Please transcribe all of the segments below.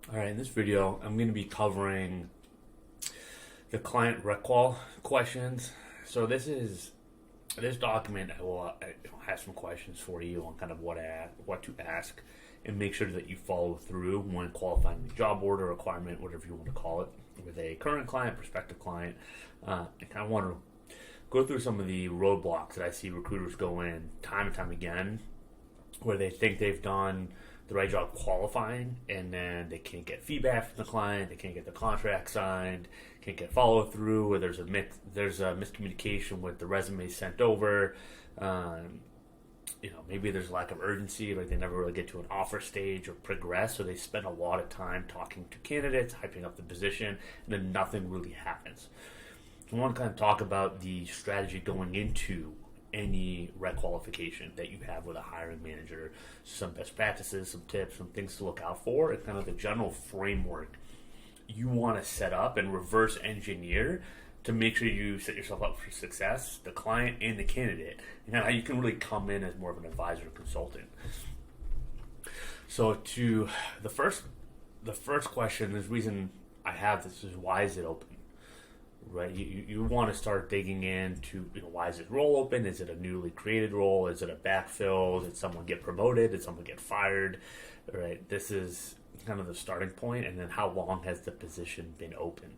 All right, in this video, I'm going to be covering the client requal questions. So this document. I will have some questions for you on kind of what to ask, and make sure that you follow through when qualifying the job order, requirement, whatever you want to call it, with a current client, prospective client. I kind of want to go through some of the roadblocks that I see recruiters go in time and time again, where they think they've done the right job qualifying, and then they can't get feedback from the client, they can't get the contract signed, can't get follow through, or there's a miscommunication with the resume sent over. Maybe there's a lack of urgency, like they never really get to an offer stage or progress, so they spend a lot of time talking to candidates, hyping up the position, and then nothing really happens. So I want to kind of talk about the strategy going into any requalification that you have with a hiring manager, some best practices, some tips, some things to look out for, and kind of the general framework you want to set up and reverse engineer to make sure you set yourself up for success, the client and the candidate, and how you can really come in as more of an advisor or consultant. So to the first question, the reason I have this is, why is it open? Right, you want to start digging into, why is this role open? Is it a newly created role? Is it a backfill? Did someone get promoted? Did someone get fired? Right, this is kind of the starting point, and then how long has the position been open?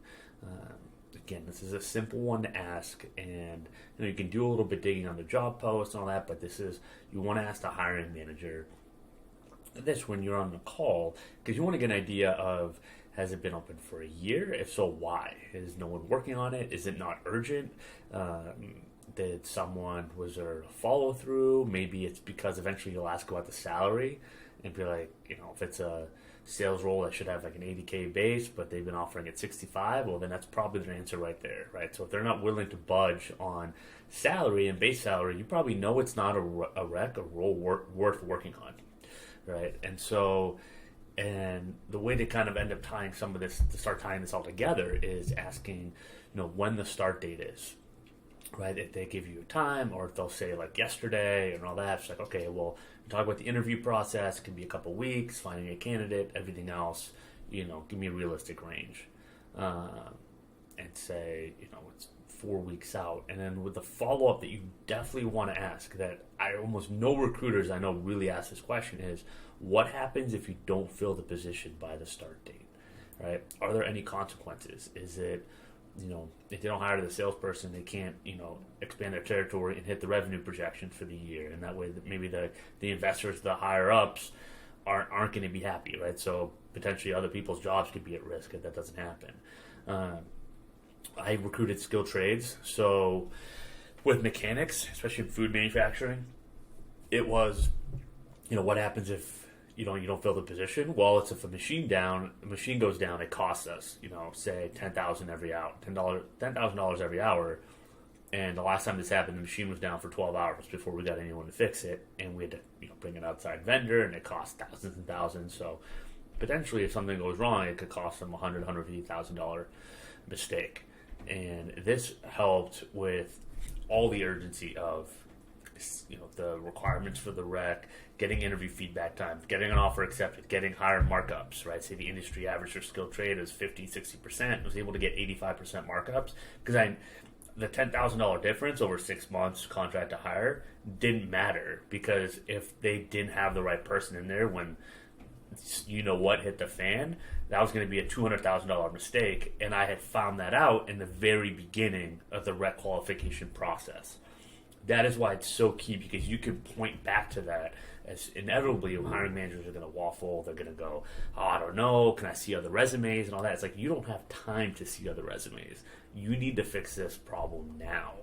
Again, this is a simple one to ask, and you can do a little bit digging on the job post and all that, but you want to ask the hiring manager this when you're on the call, because you want to get an idea of, has it been open for a year? If so, why? Is no one working on it? Is it not urgent? Was there a follow through? Maybe it's because eventually you'll ask about the salary and be like, if it's a sales role that should have like an 80K base, but they've been offering at 65, well, then that's probably their answer right there, right? So if they're not willing to budge on salary and base salary, you probably know it's not a role worth working on, right? And the way to kind of end up tying some of this, to start tying this all together, is asking, when the start date is, right? If they give you a time, or if they'll say like yesterday and all that, it's like, okay, well, talk about the interview process. It can be a couple weeks, finding a candidate, everything else, give me a realistic range. And say, it's 4 weeks out. And then with the follow-up that you definitely want to ask, that I almost no recruiters I know really ask this question, is, what happens if you don't fill the position by the start date, right? Are there any consequences? Is it, if they don't hire the salesperson, they can't, expand their territory and hit the revenue projection for the year, and that way maybe the investors, the higher ups, aren't going to be happy, right? So potentially other people's jobs could be at risk if that doesn't happen. I recruited skilled trades, so with mechanics, especially in food manufacturing, it was, what happens if you don't fill the position? Well, it's if a machine goes down, it costs us, say $10,000 every hour, $10,000 every hour. And the last time this happened, the machine was down for 12 hours before we got anyone to fix it, and we had to bring an outside vendor, and it cost thousands and thousands. So potentially, if something goes wrong, it could cost them $150,000 mistake. And this helped with all the urgency of, the requirements for the rec, getting interview feedback time, getting an offer accepted, getting higher markups, right? Say the industry average for skilled trade is 50-60%. I was able to get 85% markups because the $10,000 difference over 6 months contract to hire didn't matter, because if they didn't have the right person in there when hit the fan, that was going to be a $200,000 mistake, and I had found that out in the very beginning of the rec qualification process. That is why it's so key, because you can point back to that, as inevitably hiring managers are going to waffle. They're going to go, oh, I don't know, can I see other resumes and all that? It's like, you don't have time to see other resumes. You need to fix this problem now,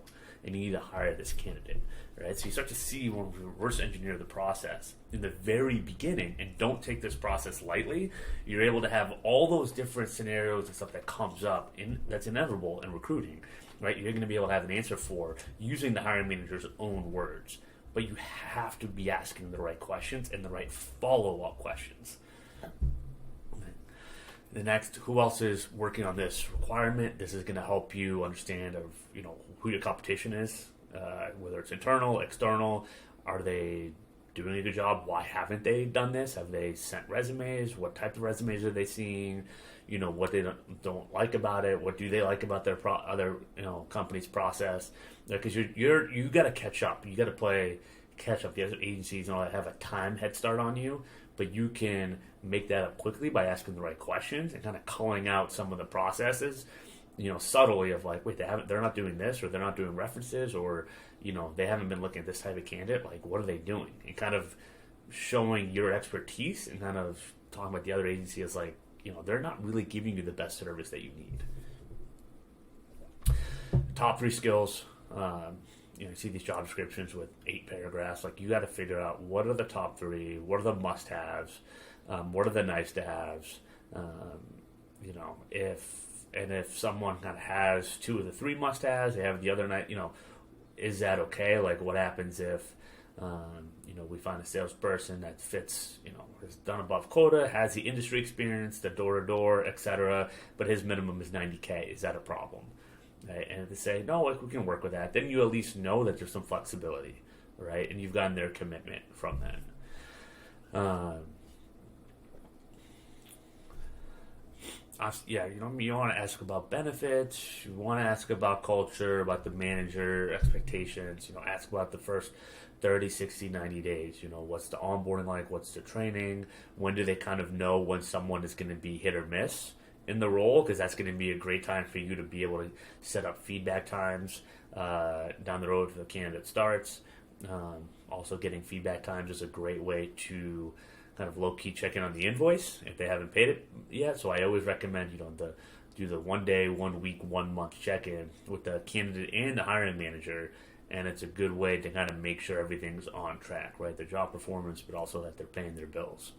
and you need to hire this candidate, right? So you start to see, when we reverse engineer the process in the very beginning, and don't take this process lightly, you're able to have all those different scenarios and stuff that comes up that's inevitable in recruiting, right? You're going to be able to have an answer for using the hiring manager's own words, but you have to be asking the right questions and the right follow-up questions. The next, who else is working on this requirement? This is going to help you understand who your competition is, whether it's internal, external. Are they doing a good job? Why haven't they done this? Have they sent resumes? What type of resumes are they seeing? What they don't like about it. What do they like about their other company's process? Because you got to catch up. You got to play catch up. The other agencies have a time head start on you, but you can make that up quickly by asking the right questions and kind of calling out some of the processes, subtly of like, wait, they're not doing this, or they're not doing references, or they haven't been looking at this type of candidate. Like, what are they doing? And kind of showing your expertise and kind of talking about the other agency as like, they're not really giving you the best service that you need. Top 3 skills. You see these job descriptions with 8 paragraphs. Like, you got to figure out what are the top 3, what are the must-haves, what are the nice-to-haves. If someone kind of has 2 of the 3 must-haves, they have the other night. Is that okay? Like, what happens if we find a salesperson that fits, has done above quota, has the industry experience, the door-to-door, etc., but his minimum is $90K. Is that a problem? Right? And if they say, no, like, we can work with that, then you at least know that there's some flexibility, right? And you've gotten their commitment from that. You want to ask about benefits, you want to ask about culture, about the manager expectations, ask about the first 30, 60, 90 days, what's the onboarding like, what's the training, when do they kind of know when someone is going to be hit or miss in the role, because that's going to be a great time for you to be able to set up feedback times down the road for the candidate starts. Also, getting feedback times is a great way to kind of low-key check in on the invoice if they haven't paid it yet. So I always recommend do the 1 day, 1 week, 1 month check-in with the candidate and the hiring manager, and it's a good way to kind of make sure everything's on track, right? Their job performance, but also that they're paying their bills.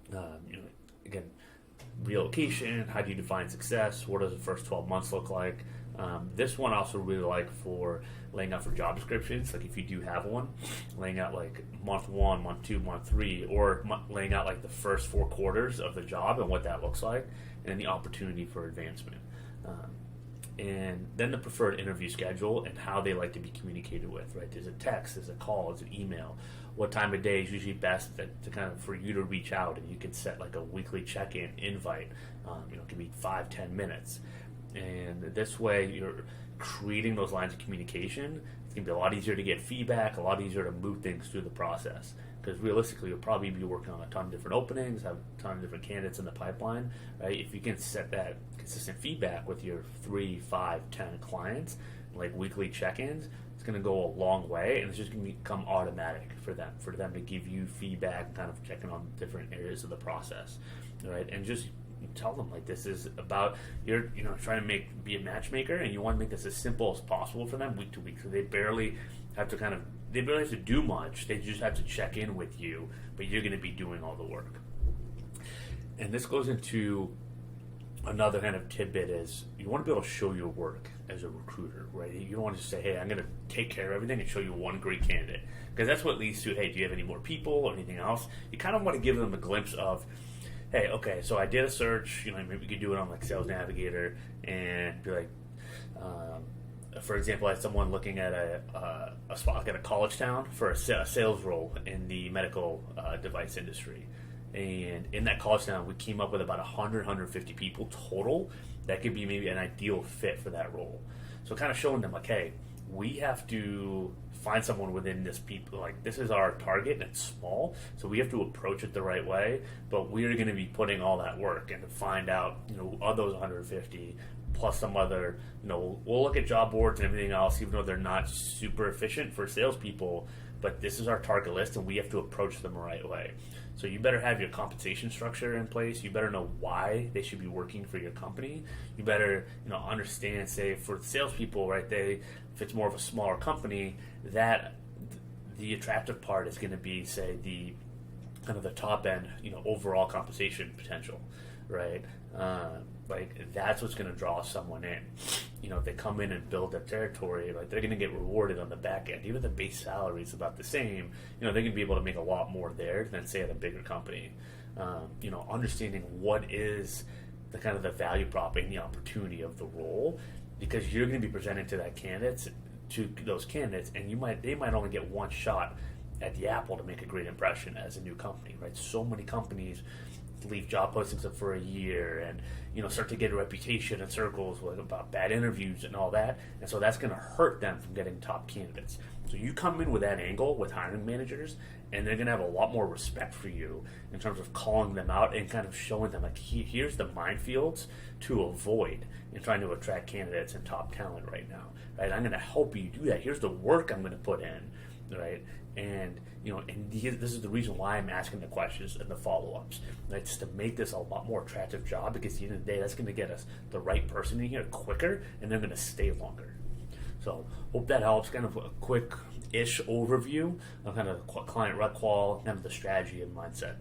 Again, relocation, how do you define success? What does the first 12 months look like? This one I also really like for laying out for job descriptions, like if you do have one, laying out like month 1, month 2, month 3, or laying out like the first 4 quarters of the job and what that looks like, and then the opportunity for advancement. And then the preferred interview schedule and how they like to be communicated with, right? There's a text, there's a call, there's an email. What time of day is usually best to kind of for you to reach out, and you can set like a weekly check-in invite. It can be 5-10 minutes. And this way you're creating those lines of communication. It's going to be a lot easier to get feedback, a lot easier to move things through the process. Because realistically, you'll probably be working on a ton of different openings, have a ton of different candidates in the pipeline, right? If you can set that consistent feedback with your 3, 5, 10 clients, like weekly check-ins, it's going to go a long way, and it's just going to become automatic for them to give you feedback and kind of checking on different areas of the process, right? And just tell them like this is about you're trying to be a matchmaker, and you want to make this as simple as possible for them week to week, so they barely have to do much. They just have to check in with you, but you're going to be doing all the work. And this goes into another kind of tidbit is you want to be able to show your work as a recruiter, right? You don't want to just say, hey, I'm going to take care of everything and show you one great candidate, because that's what leads to, hey, do you have any more people or anything else? You kind of want to give them a glimpse of, hey, okay, so I did a search, maybe you could do it on like Sales Navigator and be like, for example, I had someone looking at a spot like at a college town for a sales role in the medical device industry. And in that college town, we came up with about 150 people total that could be maybe an ideal fit for that role. So kind of showing them like, hey, we have to find someone within this people, like this is our target and it's small, so we have to approach it the right way, but we're going to be putting all that work and to find out, of those 150 plus some other, we'll look at job boards and everything else, even though they're not super efficient for salespeople, but this is our target list and we have to approach them the right way. So you better have your compensation structure in place. You better know why they should be working for your company. You better, understand, say, for salespeople, right, if it's more of a smaller company, that the attractive part is going to be, say, the kind of the top end, overall compensation potential, right? Like that's what's going to draw someone in. If they come in and build their territory, like they're going to get rewarded on the back end. Even the base salary is about the same. They're going to be able to make a lot more there than say at a bigger company. Understanding what is the kind of the value prop and the opportunity of the role, because you're going to be presenting to those candidates, and they might only get one shot at the Apple to make a great impression as a new company, right? So many companies leave job postings up for a year and start to get a reputation in circles about bad interviews and all that, and so that's going to hurt them from getting top candidates. So you come in with that angle with hiring managers, and they're going to have a lot more respect for you in terms of calling them out and kind of showing them like, here's the minefields to avoid in trying to attract candidates and top talent right now, right? I'm going to help you do that. Here's the work I'm going to put in, right? And this is the reason why I'm asking the questions and the follow-ups, right? Just to make this a lot more attractive job, because at the end of the day, that's going to get us the right person in here quicker, and they're going to stay longer. So hope that helps. Kind of a quick-ish overview of kind of client rec qual, kind of the strategy and mindset.